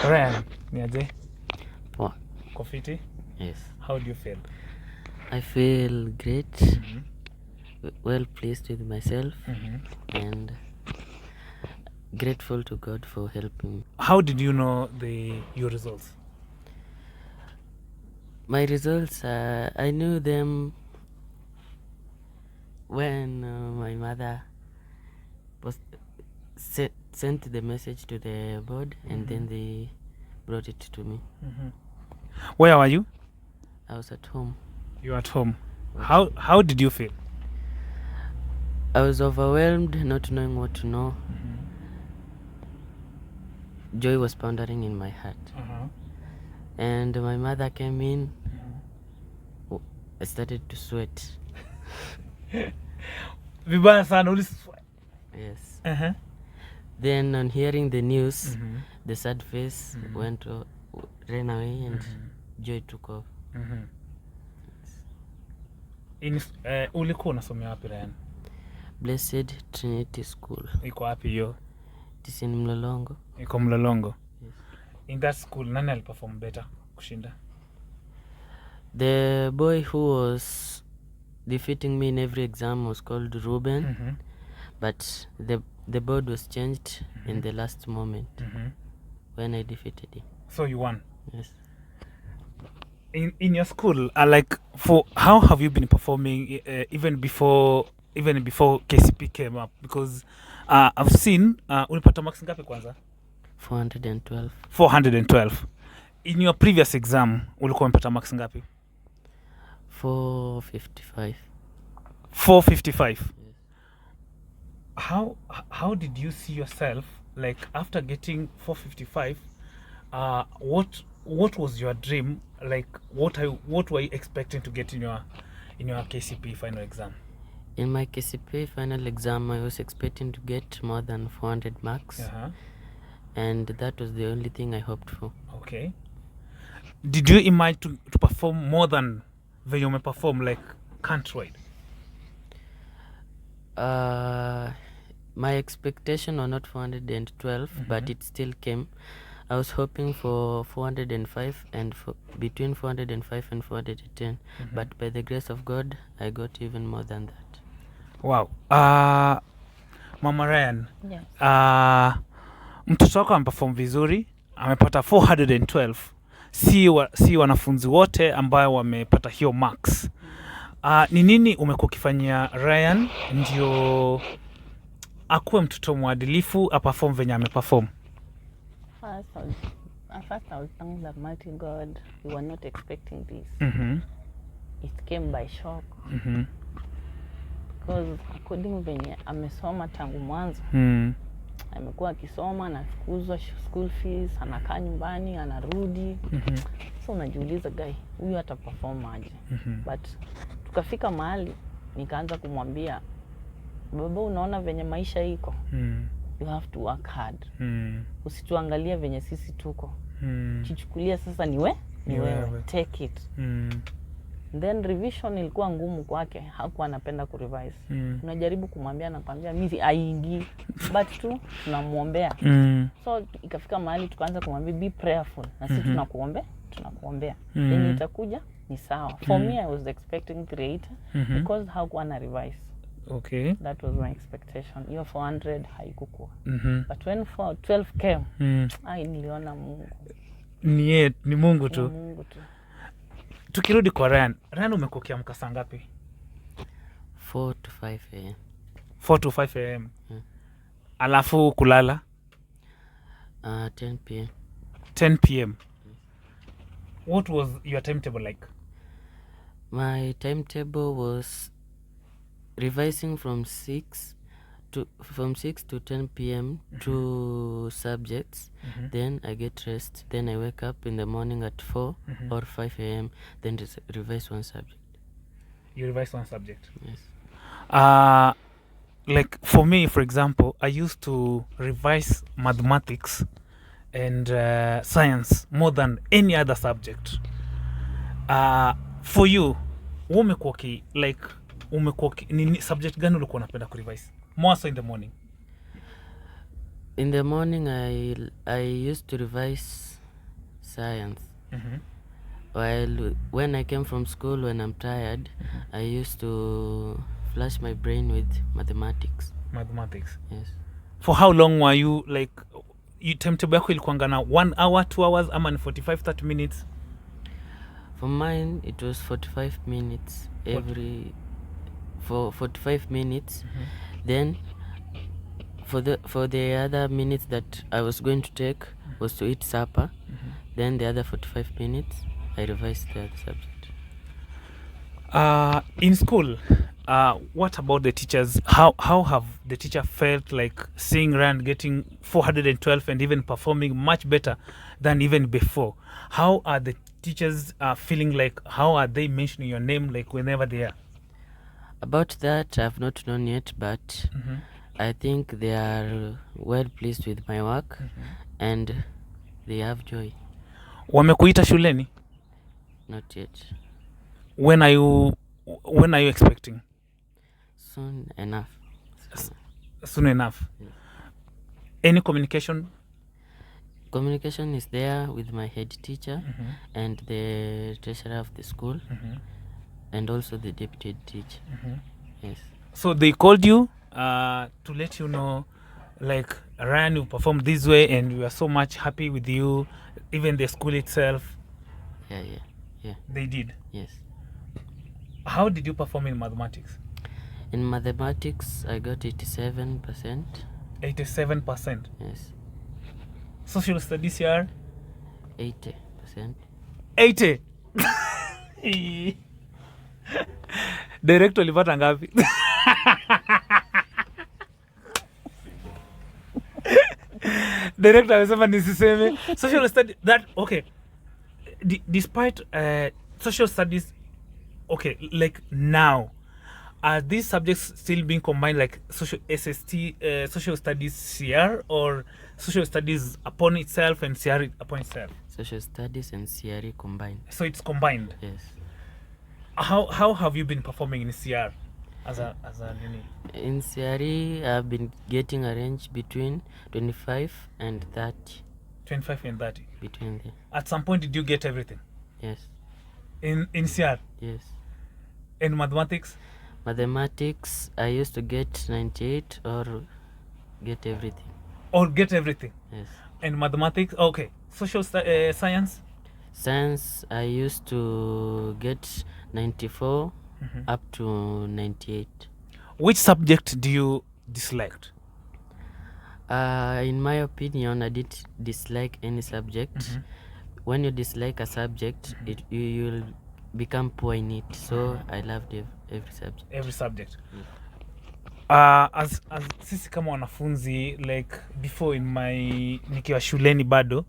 Ryan, niaje? What? Kofiti? Yes. How do you feel? I feel great, well pleased with myself, and grateful to God for helping me. How did you know your results? My results, I knew them when my mother was sent the message to the board, and then they brought it to me. Where are you? I was at home. You at home. How did you feel? I was overwhelmed, not knowing what to know. Joy was pondering in my heart. And my mother came in. I started to sweat. Vibaya sana ulisweat. Yes. Then on hearing the news, the sad face ran away, and joy took off. Ulikuwa unasomea wapi Ryan? Blessed Trinity School. Iko wapi hiyo? Tisini Mlolongo. Iko Mlolongo. Yes. In that school, nani aliperform better kushinda? The boy who was defeating me in every exam was called Ruben, but the board was changed in the last moment when I defeated him. So you won? Yes. In your school, for how have you been performing even before KCP came up? Because I've seen ulipata marks ngapi kwanza? 412. 412. In your previous exam ulikuwa umepata marks ngapi? 455. 455. Yes. How did you see yourself after getting 455? What was your dream? What were you expecting to get in your KCP final exam? In my KCP final exam, I was expecting to get more than 400 marks, and that was the only thing I hoped for. Okay. Did you imagine to perform more than when you perform countrywide? My expectation was not 412, but it still came. I was hoping for 405 and between 405 and 410, but by the grace of God, I got even more than that. Wow. Mama Ryan, yes. Mtoto wako ameperform vizuri, amepata 412. Si wanafunzi wote ambao wamepata hiyo marks. Ni nini umekuwa ukifanyia Ryan ndio akuwe mtoto mwadilifu aperform venye ameperform? First, I will thank the mighty God. We were not expecting this. It came by shock. Because according venye amesoma tangu mwanzo, amekuwa akisoma, anafukuzwa school fees, anakaa nyumbani, anarudi. So unajiuliza guy, huyu ataperform aje? But tukafika mahali nikaanza kumwambia, baba, unaona venye maisha iko? You have to work hard. Usituangalia venye sisi tuko. Chichukulia sasa ni wewe. Take it. Then revision ilikuwa ngumu kwake, hakuwa anapenda kurevise. Unajaribu kumwambia na kwambia mimi haingii, but tu tunamuombea. So ikafika mahali tukaanza kumwambia be prayerful, na sisi tunakuombea. Then itakuja ni sawa. For me, I was expecting great because hakuwa na revise. Okay. That was my expectation. Hiyo 400 haikukuwa. But when 412 came, niliona Mungu. Ni Mungu tu. Mungu tu. Tukirudi kwa Ryan umekuwa ukiamka saa ngapi? 4 to 5 a.m. 4 to 5 a.m. Alafu kulala? 10 p.m. 10 p.m. What was your timetable like? My timetable was revising from 6 to 10 p.m. two subjects. Then I get rest. Then I wake up in the morning at 4 or 5 a.m. Then revise one subject. You revise one subject? Yes. For me, for example, I used to revise mathematics and science more than any other subject. For you, ni subject gani ulikuwa unapenda kurevise? More so in the morning. In the morning, I used to revise science. Mhm. While when I came from school, when I'm tired, I used to flush my brain with mathematics. Mathematics. Yes. For how long were you like you timetable yako ilikuanga na 1 hour 2 hours ama ni 45-30 minutes? For mine, it was 45 minutes for 45 minutes. Then for the other minutes that I was going to take was to eat supper. Then the other 45 minutes I revised the other subject. In school, what about the teachers? How have the teacher felt like seeing Rand getting 412 and even performing much better than even before? How are the teachers feeling like? How are they mentioning your name like whenever they are? About that, I've not known yet, but I think they are well pleased with my work and they have joy. Wamekuita shuleni? Not yet. When are you expecting? Soon enough. Soon enough. Any communication? Communication is there with my head teacher and the treasurer of the school and also the deputy teacher. Yes. So they called you to let you know, like, Ryan, you performed this way and we are so much happy with you. Even the school itself. Yeah. They did. Yes. How did you perform in mathematics? In mathematics, I got 87%. 87%. Yes. Social studies here? 80%. 80. Director ulipata ngapi? Director amesema nisiseme. Social studies, that okay. Despite social studies, okay, like now, are these subjects still being combined like social SST, social studies CR, or social studies upon itself and CR upon itself? Social studies and CRE combined. So it's combined. Yes. How have you been performing in CR as a uni? In CRE, I've been getting a range between 25 and 30. 25 and 30. Between them. At some point, did you get everything? Yes. In CR? Yes. In mathematics? Mathematics, I used to get 98 or get everything. Or get everything? Yes. And mathematics? Okay. Social science? Science, I used to get 94 up to 98. Which subject do you dislike? In my opinion, I didn't dislike any subject. When you dislike a subject, you'll become poor in it. So I loved every subject. Every subject. As sisi kama wanafunzi, like before nikiwa shuleni bado,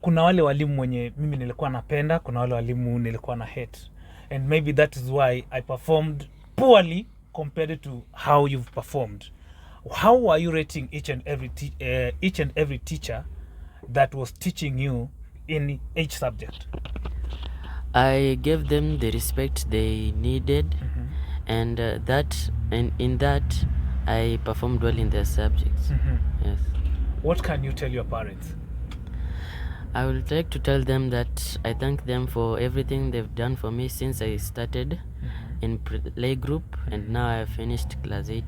kuna wale walimu wenye mimi nilikuwa napenda, kuna wale walimu nilikuwa na hate. And maybe that is why I performed poorly compared to how you've performed. How are you rating each and every teacher that was teaching you in each subject? I gave them the respect they needed, and in that I performed well in their subjects. Yes. What can you tell your parents? I would like to tell them that I thank them for everything they've done for me since I started in play group, and now I have finished class 8.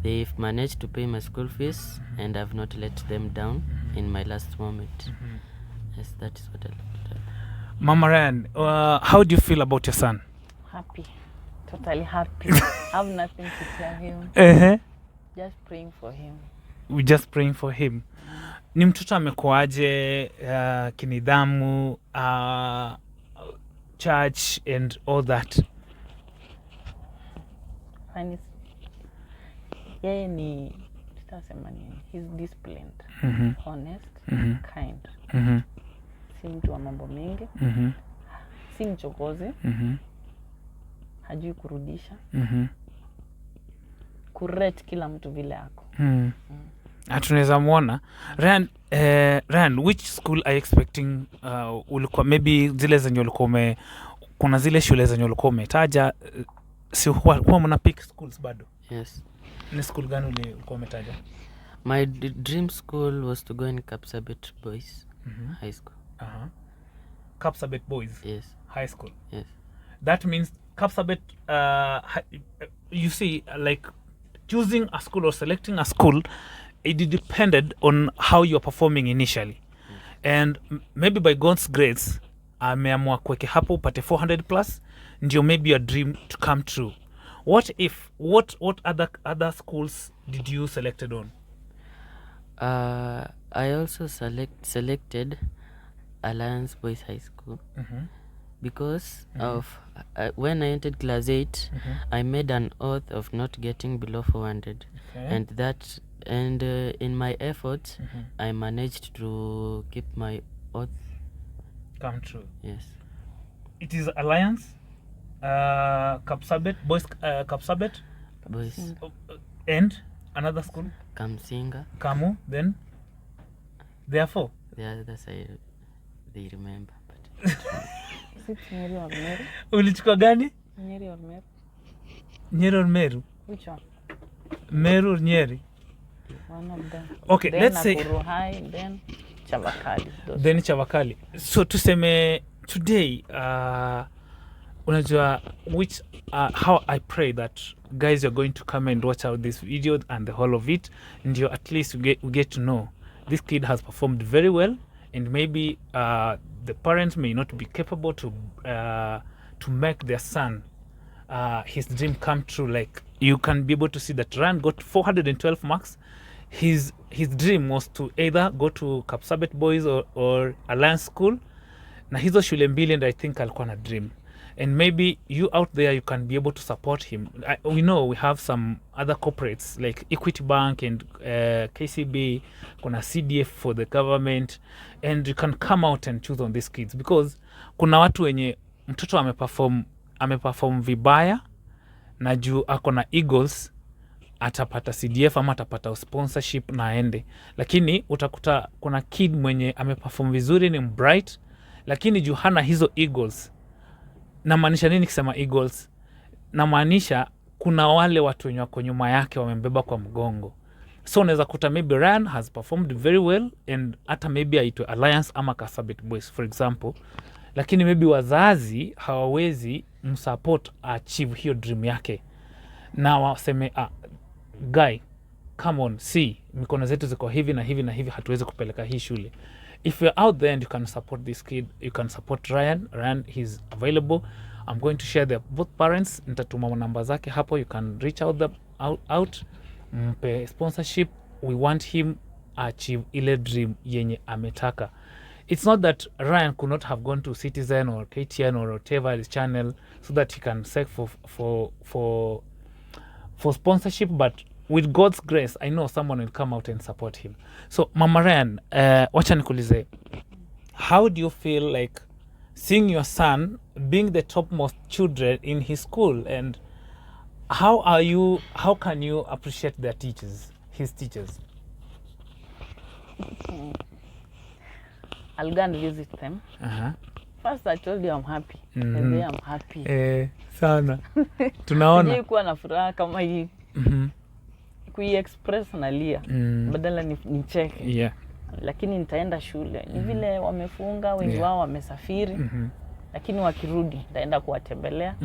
They've managed to pay my school fees, and I've not let them down in my last moment. Yes, that is what I like to tell. Mama Ryan, how do you feel about your son? Happy. Totally happy. I have nothing to tell him. Just praying for him. We're just praying for him. Ni mtoto amekuaje, kinidhamu, church and all that? Yeye ni tutasema nini? He's disciplined, honest, kind. Si mtu wa mambo mengi, si mchokozi, hajui kurudisha, kurate kila mtu vile ako. Tunaweza muona Ryan, which school are you expecting? Ulikuwa maybe zile zenye ulikuwa kuna zile shule zenye ulikuwa umetaja, si huwa mna pick schools bado? Yes. Ni school gani ulikuwa umetaja? My dream school was to go in Kapsabet Boys High School. Kapsabet Boys Yes. High School. Yes. That means Kapsabet, you see, like choosing a school or selecting a school, it depended on how you're performing initially. And maybe by God's grace, ameamua kuweke hapo upate 400 plus, ndio maybe your dream to come true. What other schools did you selected on? I also selected Alliance Boys High School because of when I entered class 8, I made an oath of not getting below 400, and in my efforts, I managed to keep my oath. Come true. Yes. It is Alliance, Kapsabet Boys, Kapsabet, Boys. and another school, Kamsinga. Kamu. Then therefore, The other side, they remember. But Is it Nyeri or Meru? ulichukua gani? Nyeri or Meru? Nyeri or Meru? Which one? Meru or Nyeri? One of them. Okay, Then let's say Nakuru High, then Chavakali. Those. then Chavakali. So tuseme today, unajua which how I pray that guys you're going to come and watch out this video and the whole of it, and you at least we get to know this kid has performed very well, and maybe the parents may not be capable to make their son his dream come true. Like you can be able to see that Ryan got 412 marks. His dream was to either go to Kapsabet Boys or Alliance School, na hizo shule mbili, and I think alikuwa na dream. And maybe you out there, you can be able to support him. We know we have some other corporates like Equity Bank and KCB, kuna CDF for the government, and you can come out and choose on these kids, because kuna watu wenye mtoto ameperform vibaya na juu ako na Eagles atapata CDF ama atapata sponsorship na aende, lakini utakuta kuna kid mwenye ameperform vizuri, ni bright, lakini juu hana hizo Eagles. Namaanisha nini kisema Eagles? Namaanisha kuna wale watu wenye wako nyuma yake wamembeba kwa mgongo. So unaweza kuta maybe Ryan has performed very well, and hata maybe aitwe Alliance ama Kapsabet Boys for example, lakini maybe wazazi hawawezi msupport achieve hiyo dream yake, na waseme guy, come on, see, mikono zetu ziko hivi na hivi na hivi, hatuwezi kupeleka hii shule. If you're out there and you can support this kid, you can support Ryan, he's available. I'm going to share both parents, nitatuma namba zake hapo, you can reach out mpe sponsorship. We want him achieve ile dream yenye ametaka. It's not that Ryan could not have gone to Citizen or KTN or whatever his channel so that he can seek for sponsorship, but with God's grace, I know someone will come out and support him. So, Mama Ryan, wacha nikuulize, how do you feel like seeing your son being the topmost children in his school, and how can you appreciate his teachers? I'll go and visit them. First, I told you I'm happy. And they I'm happy. Sana. Tunaona. Sijui kuwa na furaha kama hii. Kui-express nalia. Badala nicheke. Yeah. Lakini nitaenda shule. Ni vile wamefunga, wengi wao wamesafiri. Lakini wakirudi, nitaenda kuwatembelea.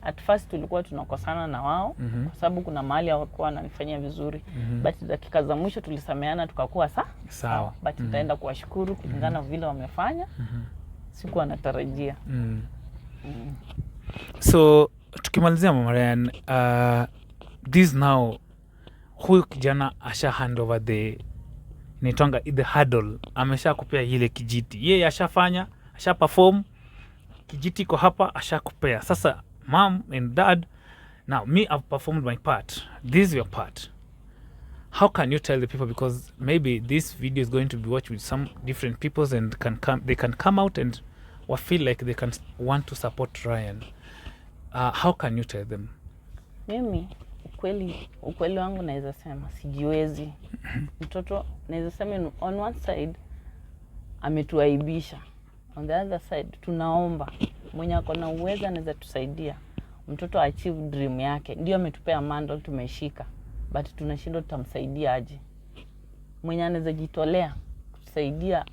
At first tulikuwa tunakosana na wao kwa sababu kuna mahali hawakuwa wananifanyia vizuri. But dakika za mwisho tulisameana tukakuwa sawa. But nitaenda kuwashukuru kulingana vile wamefanya. Sikuwa natarajia. So tukimalizia Mama Ryan, this now huyu kijana asha hand over the hurdle, amesha kupea ile kijiti, yeye ashafanya, asha perform, kijiti iko hapa, asha kupea. Sasa mom and dad, now me, I've performed my part, this is your part. How can you tell the people, because maybe this video is going to be watched with some different peoples, and they can come out and feel like they can want to support Ryan. How can you tell them? Mimi ukweli wangu naweza sema sijiwezi. Mtoto naweza sema on one side ametuaibisha, on the other side tunaomba mwenye ako na uwezo anaweza tusaidia mtoto achieve dream yake. Ndio ametupea mandal tumeshika, but tunashindwa tutamsaidia aje. Mwenye anaweza jitolea kusaidia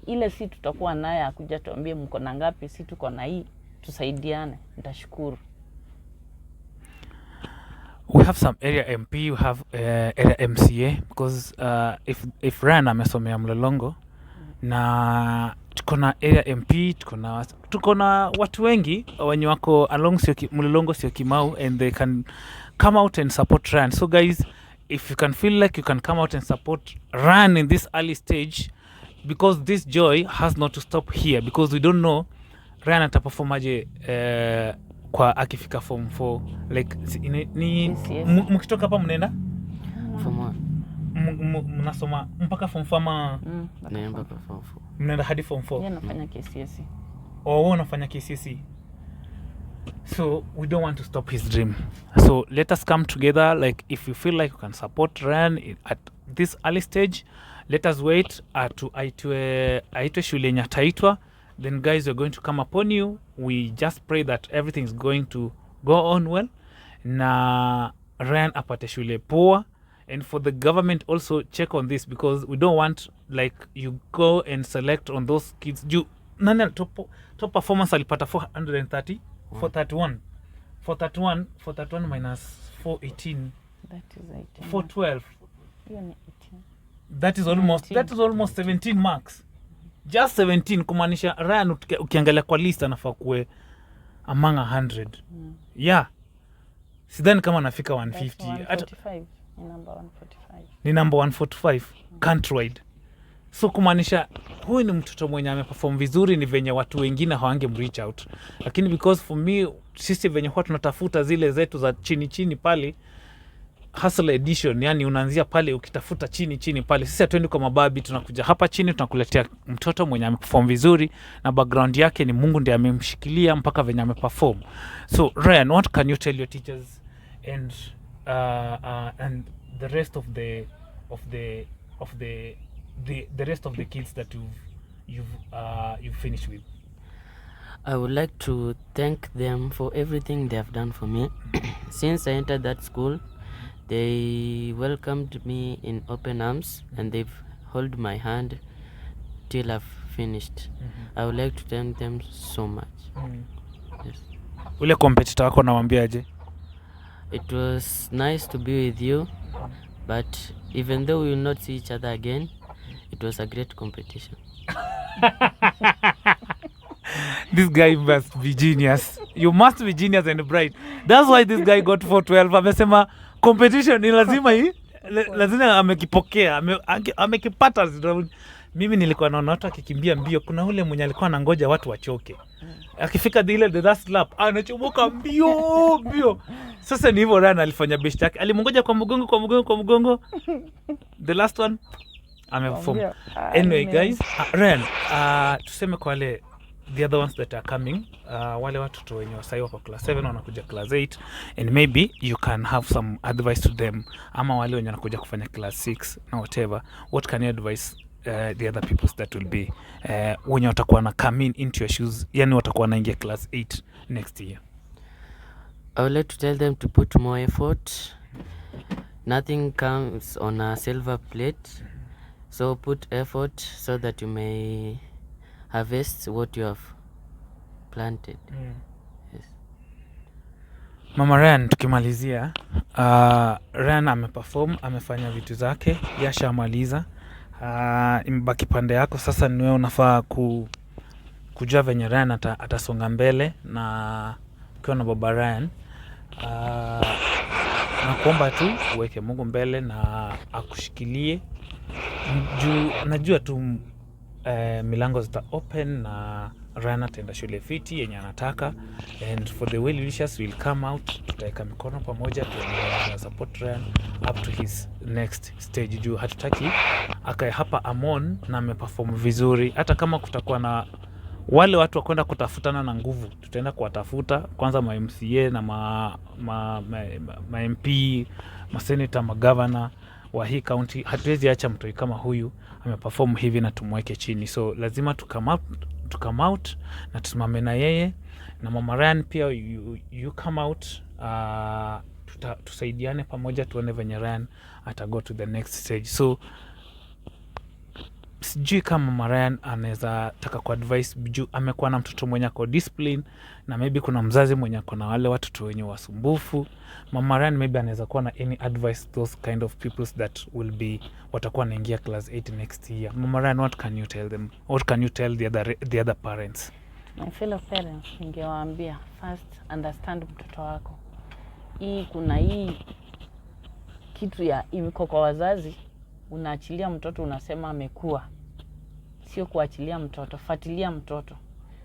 ile si tutakuwa naye akuja tuambie mko na ngapi, si tuko na hii, tusaidiane, nitashukuru. We have some area MP, we have area MCA because if Ryan amesomea Mlolongo na tuko na area MP, tuko na watu wengi wenye wako along Mlolongo sio Kimau, and they can come out and support Ryan. So guys, if you can feel like you can come out and support Ryan in this early stage, because this joy has not to stop here, because we don't know Ryan ataperform aje kwa akifika form 4 like ni mkitoka hapa mnaenda Form mnasoma mpaka form 4 ama mpaka form 4 mnaenda hadi form 4? Yeye anafanya KCSE. Wewe unafanya KCSE. So we don't want to stop his dream. So let us come together. Like if you feel like you can support Ryan at this early stage, let us wait to aitwe shule yenye ataitwa. Then guys, we're going to come upon you. We just pray that everything is going to go on well. Na Ryan apate shule poa. And for the government also check on this, because we don't want like you go and select on those kids. Nani top performance alipata 430 431 minus 418, That is 18. 412. Hiyo ni 18. That is almost 17 marks. Just 17, kumaanisha Ryan ukiangalia kwa list anafaa kuwe among 100. Yeah. Sidhani kama anafika 150. 145. Ni number 145. Ni number 145 countrywide. So kumaanisha huyu ni mtoto mwenye ameperform vizuri, ni venye watu wengine hawange reach out. Lakini because for me, sisi venye huwa tunatafuta zile zetu za chini pale, hustle edition, yani unaanzia pale ukitafuta chini pale. Sisi hatuendi kwa mababi, tunakuja hapa chini tunakuletea mtoto mwenye ameperform vizuri na background yake ni Mungu ndiye amemshikilia mpaka venye ameperform. So Ryan, what can you tell your teachers and the rest of the rest of the kids that you've finished with? I would like to thank them for everything they have done for me. Since I entered that school, they welcomed me in open arms and they've held my hand till I've finished. I would like to thank them so much. Yes. Ule competitor wako namwambiaje? It was nice to be with you, but even though we will not see each other again, it was a great competition. This guy must be genius. You must be genius and bright. That's why this guy got 412. Amesema competition ni lazima lazima amekipokea, amekipata. Mimi nilikuwa naona watu akikimbia mbio. Kuna ule mwenye alikuwa anangoja watu wachoke. Akifika the last lap, anachomoka mbio. Sasa ni hivyo Ryan alifanya best yake. Alimungoja kwa mgongo. The last one ameperform. Anyway guys, Ryan, tuseme kwa wale the other ones that are coming, wale watoto wenye wasai wako class 7 wanakuja class 8, and maybe you can have some advice to them, ama wale wenye wanakuja kufanya class 6 na whatever, what can you advise the other people that will be wenye watakuwa na come into your shoes, yani watakuwa naingia class 8 next year? I would like to tell them to put more effort. Nothing comes on a silver plate, so put effort so that you may harvest what you have planted. Yes. Mama Ryan, tukimalizia, Ryan ameperform, amefanya vitu zake, yashamaliza. Imebaki pande yako sasa, ni wewe unafaa kujua venye Ryan atasonga mbele na ukiwa na baba Ryan. Na kuomba tu uweke Mungu mbele na akushikilie. Najua tu milango zita open na Ryan ataenda shule fiti yenye anataka, and for the well wishes will come out, tutaweka mikono pamoja tu support Ryan up to his next stage. Juu hatutaki akae hapa Amon na ameperform vizuri. Hata kama kutakuwa na wale watu wakwenda kutafutana na nguvu, tutaenda kuwatafuta kwanza, ma MCA na ma MP, ma senator, ma governor wa hii county. Hatuwezi acha mtoi kama huyu ameperform hivi na tumweke chini. So lazima to come out na tusimame na yeye, na Mama Ryan pia you come out, tusaidiane pamoja tuone venye Ryan ata go to the next stage. So sijui kama Mama Ryan anaweza taka ku advice juu amekuwa na mtoto mwenye ako discipline na maybe kuna mzazi mwenye ako na wale watoto wenye wasumbufu. Mama Ryan maybe anaweza kuwa na any advice those kind of people that will be watakuwa naingia class 8 next year. Mama Ryan, what can you tell them? What can you tell the other parents? My fellow parents, ningewaambia first understand mtoto wako. Kuna hii kitu ya iko kwa wazazi, unaachilia mtoto unasema amekuwa. Sio kuachilia mtoto, fuatilia mtoto.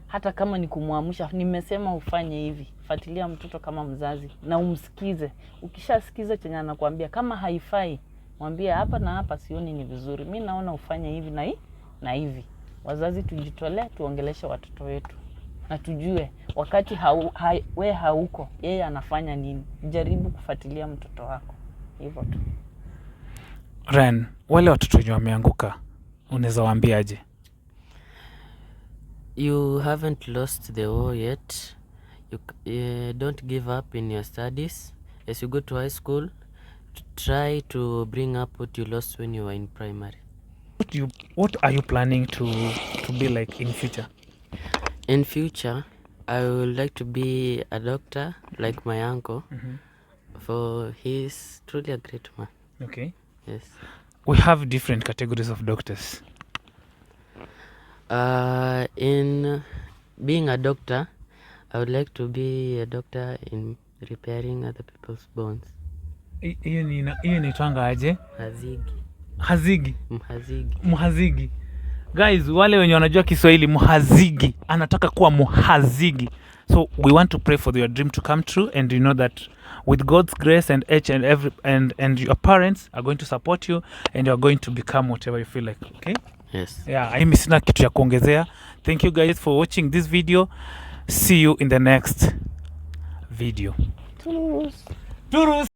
Hata kama ni kumwamsha, nimesema ufanye hivi. Fuatilia mtoto kama mzazi na umsikize. Ukishasikiza chenye anakuambia kama haifai, mwambie hapa na hapa sioni ni vizuri. Mimi naona ufanye hivi na hivi. Wazazi tujitolee, tuongeleshe watoto wetu. Na tujue wakati we hauko, yeye anafanya nini. Jaribu kufuatilia mtoto wako. Hivyo tu. Ren, wale watoto wenye wameanguka unaweza waambiaje? You haven't lost the war yet. Don't give up in your studies. As you go to high school, try to bring up what you lost when you were in primary. What are you planning to be like in future? In future, I would like to be a doctor like my uncle. For he's truly a great man. Okay. Yes. We have different categories of doctors. In being a doctor, I would like to be a doctor in repairing other people's bones. Hiyo inaitwanga aje? Hazigi. Mhazigi. Guys, wale wenye wanajua Kiswahili, mhazigi anataka kuwa mhazigi. So we want to pray for your dream to come true, and you know that with God's grace and and your parents are going to support you, and you are going to become whatever you feel like. Okay? Yes. Yeah, mimi sina kitu ya kuongezea. Thank you guys for watching this video. See you in the next video. Turus.